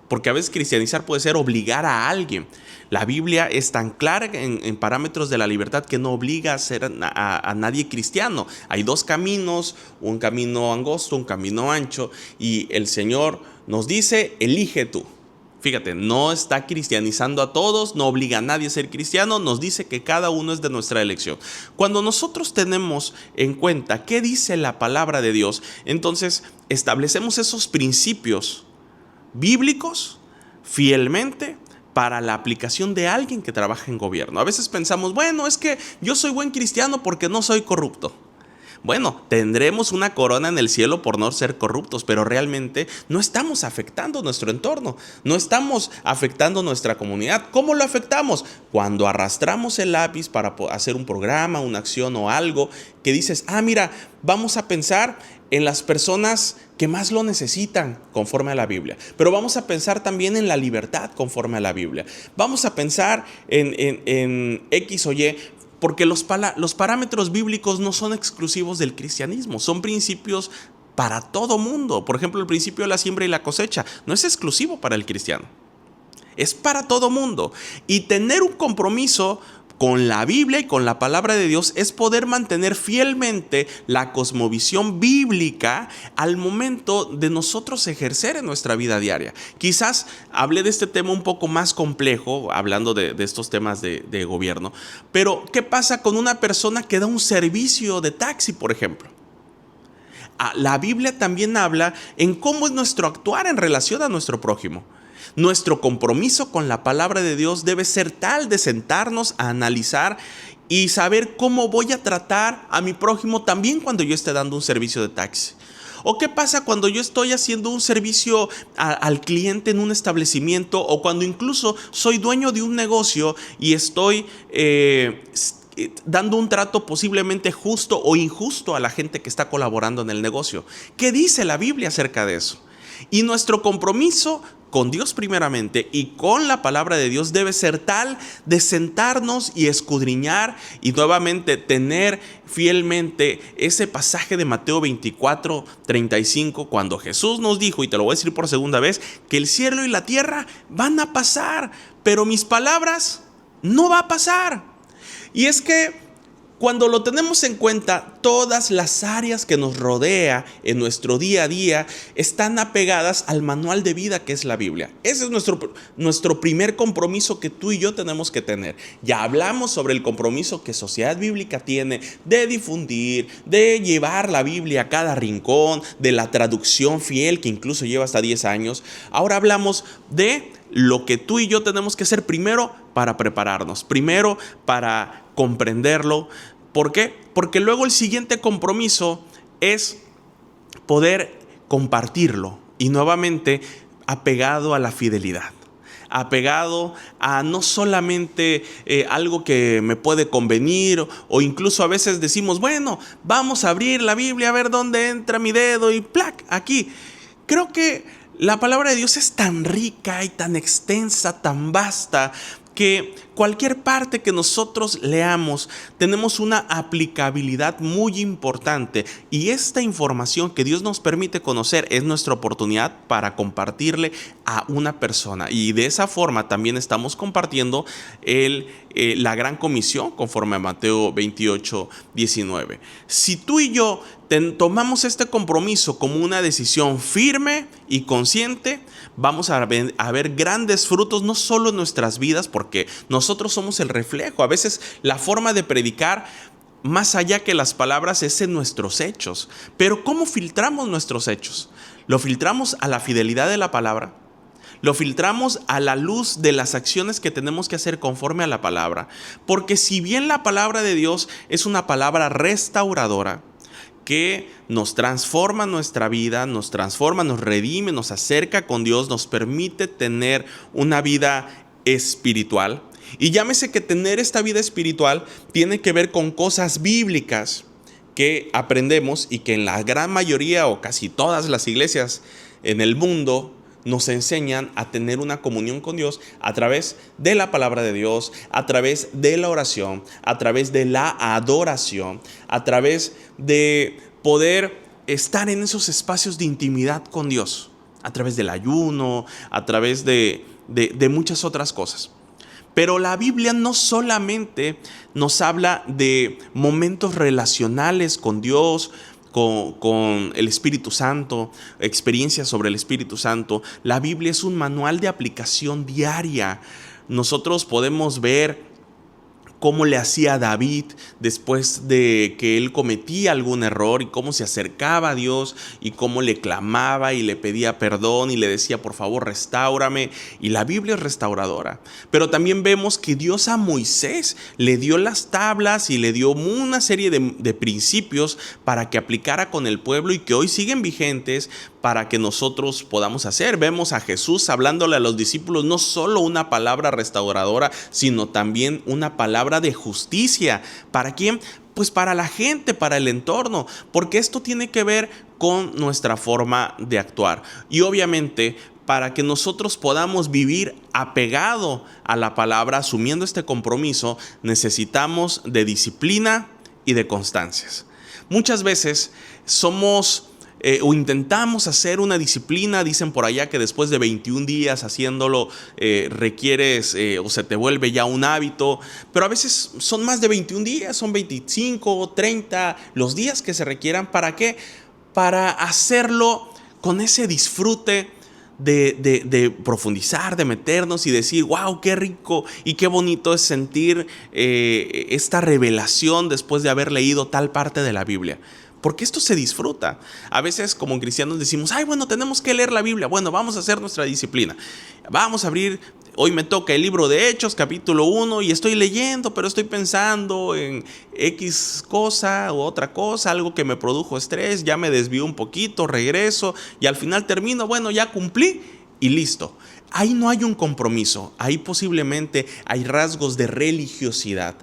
H: Porque a veces cristianizar puede ser obligar a alguien. La Biblia es tan clara en parámetros de la libertad que no obliga a ser a nadie cristiano. Hay dos caminos, un camino angosto, un camino ancho, y el Señor nos dice, elige tú. Fíjate, no está cristianizando a todos, no obliga a nadie a ser cristiano, nos dice que cada uno es de nuestra elección. Cuando nosotros tenemos en cuenta qué dice la palabra de Dios, entonces establecemos esos principios bíblicos fielmente para la aplicación de alguien que trabaja en gobierno. A veces pensamos, bueno, es que yo soy buen cristiano porque no soy corrupto. Bueno, tendremos una corona en el cielo por no ser corruptos, pero realmente no estamos afectando nuestro entorno, no estamos afectando nuestra comunidad. ¿Cómo lo afectamos? Cuando arrastramos el lápiz para hacer un programa, una acción o algo que dices, mira, vamos a pensar en las personas que más lo necesitan conforme a la Biblia. Pero vamos a pensar también en la libertad conforme a la Biblia. Vamos a pensar en X o Y, porque los parámetros bíblicos no son exclusivos del cristianismo, son principios para todo mundo. Por ejemplo, el principio de la siembra y la cosecha no es exclusivo para el cristiano, es para todo mundo. Y tener un compromiso con la Biblia y con la palabra de Dios es poder mantener fielmente la cosmovisión bíblica al momento de nosotros ejercer en nuestra vida diaria. Quizás hablé de este tema un poco más complejo, hablando de estos temas de gobierno, pero ¿qué pasa con una persona que da un servicio de taxi, por ejemplo? La Biblia también habla en cómo es nuestro actuar en relación a nuestro prójimo. Nuestro compromiso con la palabra de Dios debe ser tal de sentarnos a analizar y saber cómo voy a tratar a mi prójimo también cuando yo esté dando un servicio de taxi. ¿O qué pasa cuando yo estoy haciendo un servicio al cliente en un establecimiento, o cuando incluso soy dueño de un negocio y estoy dando un trato posiblemente justo o injusto a la gente que está colaborando en el negocio? ¿Qué dice la Biblia acerca de eso? Y nuestro compromiso con Dios primeramente y con la palabra de Dios debe ser tal de sentarnos y escudriñar y nuevamente tener fielmente ese pasaje de Mateo 24:35, cuando Jesús nos dijo, y te lo voy a decir por segunda vez, que el cielo y la tierra van a pasar, pero mis palabras no van a pasar. Y es que cuando lo tenemos en cuenta, todas las áreas que nos rodea en nuestro día a día están apegadas al manual de vida que es la Biblia. Ese es nuestro primer compromiso que tú y yo tenemos que tener. Ya hablamos sobre el compromiso que Sociedad Bíblica tiene de difundir, de llevar la Biblia a cada rincón, de la traducción fiel que incluso lleva hasta 10 años. Ahora hablamos de lo que tú y yo tenemos que hacer primero para prepararnos, primero para comprenderlo. ¿Por qué? Porque luego el siguiente compromiso es poder compartirlo, y nuevamente apegado a la fidelidad, apegado a no solamente algo que me puede convenir, o incluso a veces decimos, bueno, vamos a abrir la Biblia a ver dónde entra mi dedo y ¡plac! Aquí. Creo que la palabra de Dios es tan rica y tan extensa, tan vasta, que cualquier parte que nosotros leamos tenemos una aplicabilidad muy importante, y esta información que Dios nos permite conocer es nuestra oportunidad para compartirle a una persona, y de esa forma también estamos compartiendo la gran comisión conforme a Mateo 28:19. Si tú y yo tomamos este compromiso como una decisión firme y consciente, vamos a ver grandes frutos, no solo en nuestras vidas, porque nosotros somos el reflejo. A veces la forma de predicar, más allá que las palabras, es en nuestros hechos. Pero ¿cómo filtramos nuestros hechos? ¿Lo filtramos a la fidelidad de la palabra? ¿Lo filtramos a la luz de las acciones que tenemos que hacer conforme a la palabra? Porque si bien la palabra de Dios es una palabra restauradora, que nos transforma nuestra vida, nos transforma, nos redime, nos acerca con Dios, nos permite tener una vida espiritual. Y llámese que tener esta vida espiritual tiene que ver con cosas bíblicas que aprendemos, y que en la gran mayoría o casi todas las iglesias en el mundo nos enseñan a tener una comunión con Dios a través de la palabra de Dios, a través de la oración, a través de la adoración, a través de poder estar en esos espacios de intimidad con Dios, a través del ayuno, a través de muchas otras cosas. Pero la Biblia no solamente nos habla de momentos relacionales con Dios, con el Espíritu Santo, experiencias sobre el Espíritu Santo. La Biblia es un manual de aplicación diaria. Nosotros podemos ver cómo le hacía David después de que él cometía algún error, y cómo se acercaba a Dios y cómo le clamaba y le pedía perdón y le decía, por favor, restáurame. Y la Biblia es restauradora. Pero también vemos que Dios a Moisés le dio las tablas y le dio una serie de principios para que aplicara con el pueblo, y que hoy siguen vigentes para que nosotros podamos hacer. Vemos a Jesús hablándole a los discípulos no solo una palabra restauradora, sino también una palabra de justicia. ¿Para quién? Pues para la gente, para el entorno, porque esto tiene que ver con nuestra forma de actuar. Y obviamente, para que nosotros podamos vivir apegado a la palabra, asumiendo este compromiso, necesitamos de disciplina y de constancias. Muchas veces somos o intentamos hacer una disciplina. Dicen por allá que después de 21 días haciéndolo requieres o se te vuelve ya un hábito, pero a veces son más de 21 días, son 25, 30, los días que se requieran. ¿Para qué? Para hacerlo con ese disfrute de profundizar, de meternos y decir, wow, qué rico y qué bonito es sentir esta revelación después de haber leído tal parte de la Biblia. Porque esto se disfruta. A veces como cristianos decimos, ay, bueno, tenemos que leer la Biblia. Bueno, vamos a hacer nuestra disciplina. Vamos a abrir, hoy me toca el libro de Hechos, capítulo 1, y estoy leyendo, pero estoy pensando en X cosa u otra cosa, algo que me produjo estrés, ya me desvío un poquito, regreso, y al final termino, bueno, ya cumplí y listo. Ahí no hay un compromiso, ahí posiblemente hay rasgos de religiosidad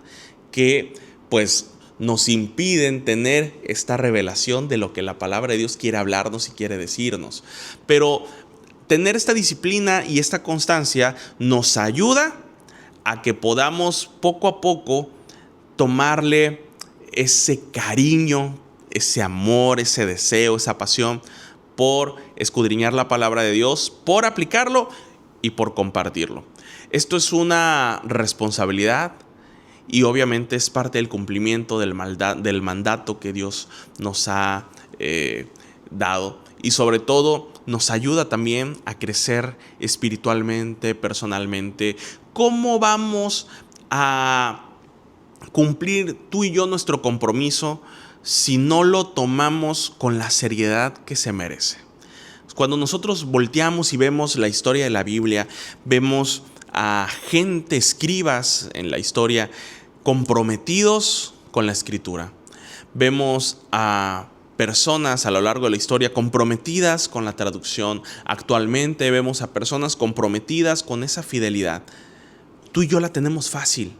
H: que, pues, nos impiden tener esta revelación de lo que la palabra de Dios quiere hablarnos y quiere decirnos. Pero tener esta disciplina y esta constancia nos ayuda a que podamos poco a poco tomarle ese cariño, ese amor, ese deseo, esa pasión por escudriñar la palabra de Dios, por aplicarlo y por compartirlo. Esto es una responsabilidad. Y obviamente es parte del cumplimiento del mandato que Dios nos ha dado. Y sobre todo nos ayuda también a crecer espiritualmente, personalmente. ¿Cómo vamos a cumplir tú y yo nuestro compromiso si no lo tomamos con la seriedad que se merece? Cuando nosotros volteamos y vemos la historia de la Biblia, vemos a gente, escribas en la historia, comprometidos con la escritura. Vemos a personas a lo largo de la historia comprometidas con la traducción. Actualmente vemos a personas comprometidas con esa fidelidad. Tú y yo la tenemos fácil.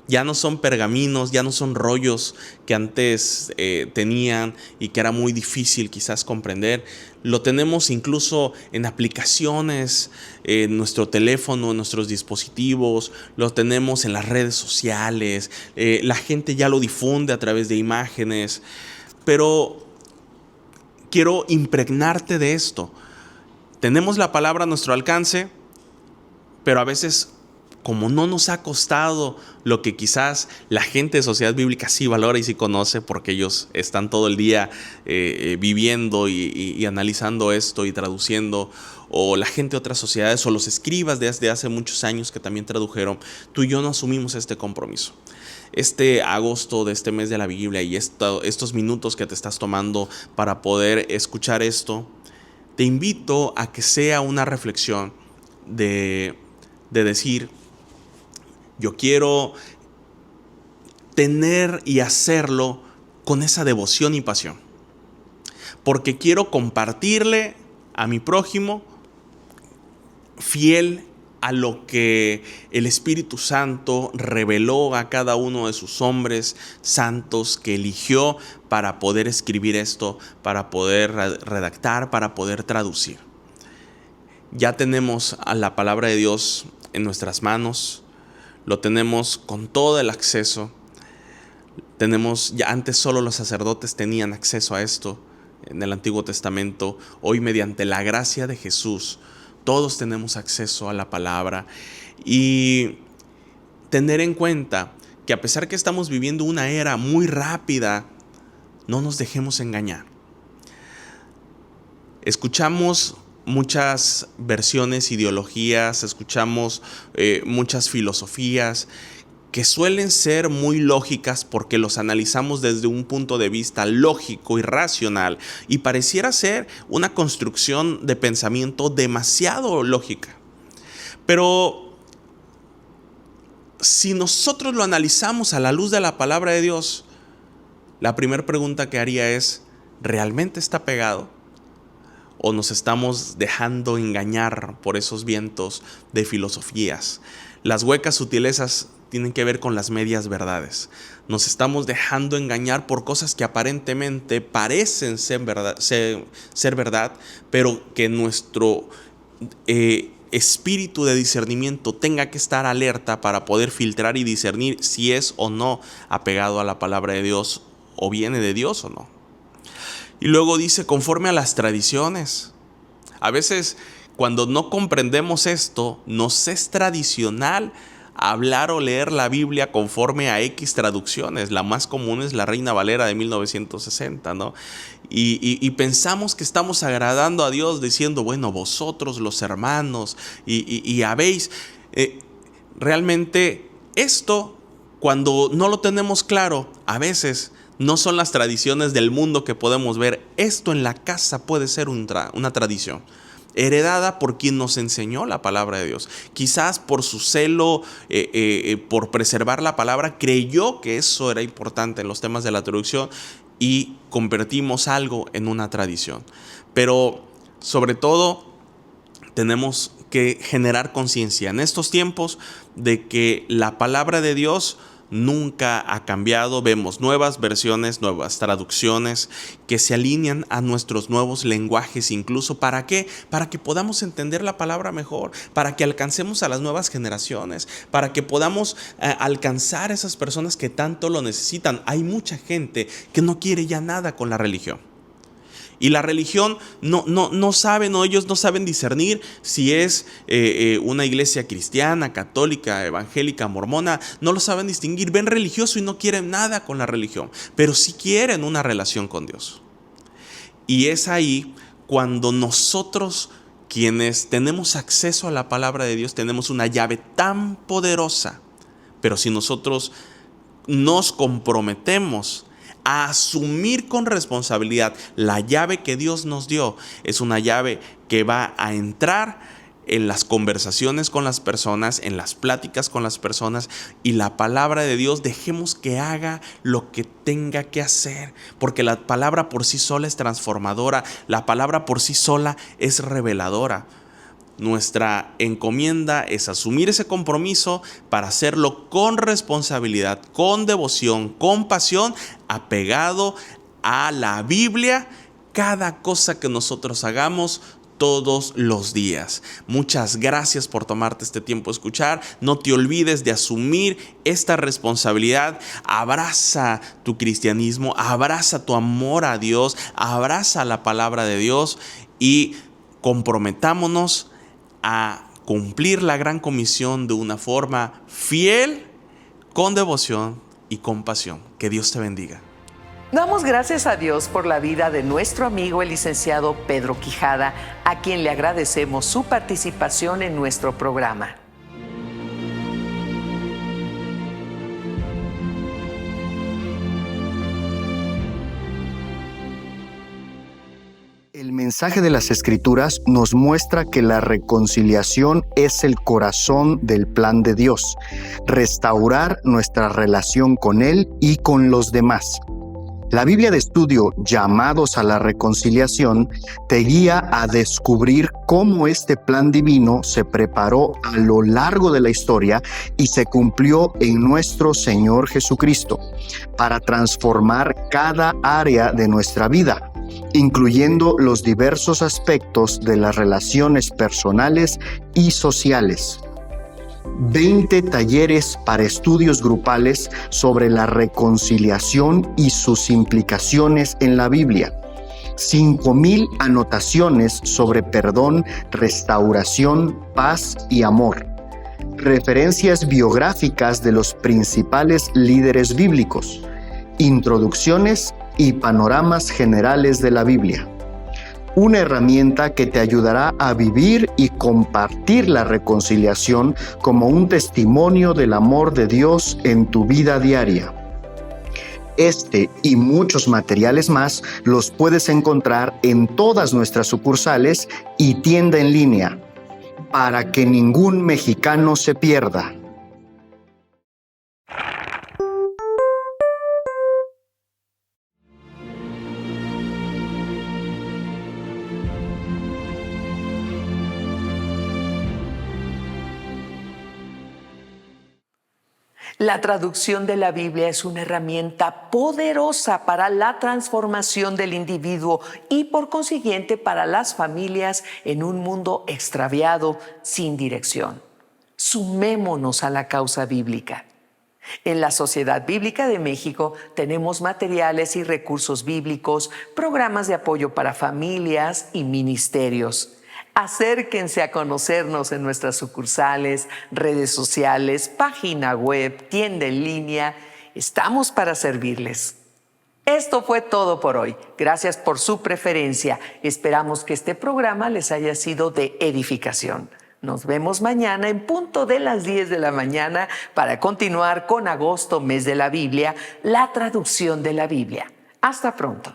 H: Ya no son pergaminos, ya no son rollos que antes tenían y que era muy difícil quizás comprender. Lo tenemos incluso en aplicaciones, en nuestro teléfono, en nuestros dispositivos. Lo tenemos en las redes sociales. La gente ya lo difunde a través de imágenes. Pero quiero impregnarte de esto. Tenemos la palabra a nuestro alcance, pero a veces, como no nos ha costado lo que quizás la gente de Sociedad Bíblica sí valora y sí conoce, porque ellos están todo el día viviendo y analizando esto y traduciendo, o la gente de otras sociedades, o los escribas desde hace muchos años que también tradujeron, tú y yo no asumimos este compromiso. Este agosto de este mes de la Biblia y estos minutos que te estás tomando para poder escuchar esto, te invito a que sea una reflexión de decir, yo quiero tener y hacerlo con esa devoción y pasión, porque quiero compartirle a mi prójimo fiel a lo que el Espíritu Santo reveló a cada uno de sus hombres santos que eligió para poder escribir esto, para poder redactar, para poder traducir. Ya tenemos a la palabra de Dios en nuestras manos. Lo tenemos con todo el acceso. Ya antes solo los sacerdotes tenían acceso a esto en el Antiguo Testamento. Hoy, mediante la gracia de Jesús, todos tenemos acceso a la palabra. Y tener en cuenta que a pesar que estamos viviendo una era muy rápida, no nos dejemos engañar. Escuchamos muchas versiones, ideologías, escuchamos muchas filosofías que suelen ser muy lógicas porque los analizamos desde un punto de vista lógico y racional, y pareciera ser una construcción de pensamiento demasiado lógica. Pero si nosotros lo analizamos a la luz de la palabra de Dios, la primera pregunta que haría es, ¿realmente está pegado? ¿O nos estamos dejando engañar por esos vientos de filosofías? Las huecas sutilezas tienen que ver con las medias verdades. Nos estamos dejando engañar por cosas que aparentemente parecen ser verdad, pero que nuestro espíritu de discernimiento tenga que estar alerta para poder filtrar y discernir si es o no apegado a la palabra de Dios, o viene de Dios o no. Y luego dice conforme a las tradiciones. A veces cuando no comprendemos esto, nos es tradicional hablar o leer la Biblia conforme a X traducciones. La más común es la Reina Valera de 1960, ¿no? Y pensamos que estamos agradando a Dios diciendo, bueno, vosotros los hermanos, y habéis... realmente esto, cuando no lo tenemos claro, a veces no son las tradiciones del mundo que podemos ver. Esto en la casa puede ser una tradición heredada por quien nos enseñó la palabra de Dios. Quizás por su celo, por preservar la palabra, creyó que eso era importante en los temas de la traducción y convertimos algo en una tradición. Pero sobre todo tenemos que generar conciencia en estos tiempos de que la palabra de Dios nunca ha cambiado. Vemos nuevas versiones, nuevas traducciones que se alinean a nuestros nuevos lenguajes, incluso ¿para qué? Para que podamos entender la palabra mejor, para que alcancemos a las nuevas generaciones, para que podamos alcanzar a esas personas que tanto lo necesitan. Hay mucha gente que no quiere ya nada con la religión. Y la religión no saben, o ellos no saben discernir si es una iglesia cristiana, católica, evangélica, mormona. No lo saben distinguir. Ven religioso y no quieren nada con la religión, pero sí quieren una relación con Dios. Y es ahí cuando nosotros, quienes tenemos acceso a la palabra de Dios, tenemos una llave tan poderosa. Pero si nosotros nos comprometemos a asumir con responsabilidad la llave que Dios nos dio, es una llave que va a entrar en las conversaciones con las personas, en las pláticas con las personas, y la palabra de Dios dejemos que haga lo que tenga que hacer, porque la palabra por sí sola es transformadora, la palabra por sí sola es reveladora. Nuestra encomienda es asumir ese compromiso para hacerlo con responsabilidad, con devoción, con pasión, apegado a la Biblia, cada cosa que nosotros hagamos todos los días. Muchas gracias por tomarte este tiempo a escuchar. No te olvides de asumir esta responsabilidad. Abraza tu cristianismo, abraza tu amor a Dios, abraza la palabra de Dios y comprometámonos a cumplir la gran comisión de una forma fiel, con devoción y con pasión. Que Dios te bendiga.
C: Damos gracias a Dios por la vida de nuestro amigo el licenciado Pedro Quijada, a quien le agradecemos su participación en nuestro programa.
I: El mensaje de las Escrituras nos muestra que la reconciliación es el corazón del plan de Dios, restaurar nuestra relación con Él y con los demás. La Biblia de estudio, llamados a la reconciliación, te guía a descubrir cómo este plan divino se preparó a lo largo de la historia y se cumplió en nuestro Señor Jesucristo, para transformar cada área de nuestra vida, incluyendo los diversos aspectos de las relaciones personales y sociales. 20 talleres para estudios grupales sobre la reconciliación y sus implicaciones en la Biblia. 5,000 anotaciones sobre perdón, restauración, paz y amor. Referencias biográficas de los principales líderes bíblicos. Introducciones y panoramas generales de la Biblia. Una herramienta que te ayudará a vivir y compartir la reconciliación como un testimonio del amor de Dios en tu vida diaria. Este y muchos materiales más los puedes encontrar en todas nuestras sucursales y tienda en línea, para que ningún mexicano se pierda.
C: La traducción de la Biblia es una herramienta poderosa para la transformación del individuo y por consiguiente para las familias en un mundo extraviado, sin dirección. Sumémonos a la causa bíblica. En la Sociedad Bíblica de México tenemos materiales y recursos bíblicos, programas de apoyo para familias y ministerios. Acérquense a conocernos en nuestras sucursales, redes sociales, página web, tienda en línea. Estamos para servirles. Esto fue todo por hoy. Gracias por su preferencia. Esperamos que este programa les haya sido de edificación. Nos vemos mañana en punto de las 10 de la mañana para continuar con agosto, mes de la Biblia, la traducción de la Biblia. Hasta pronto.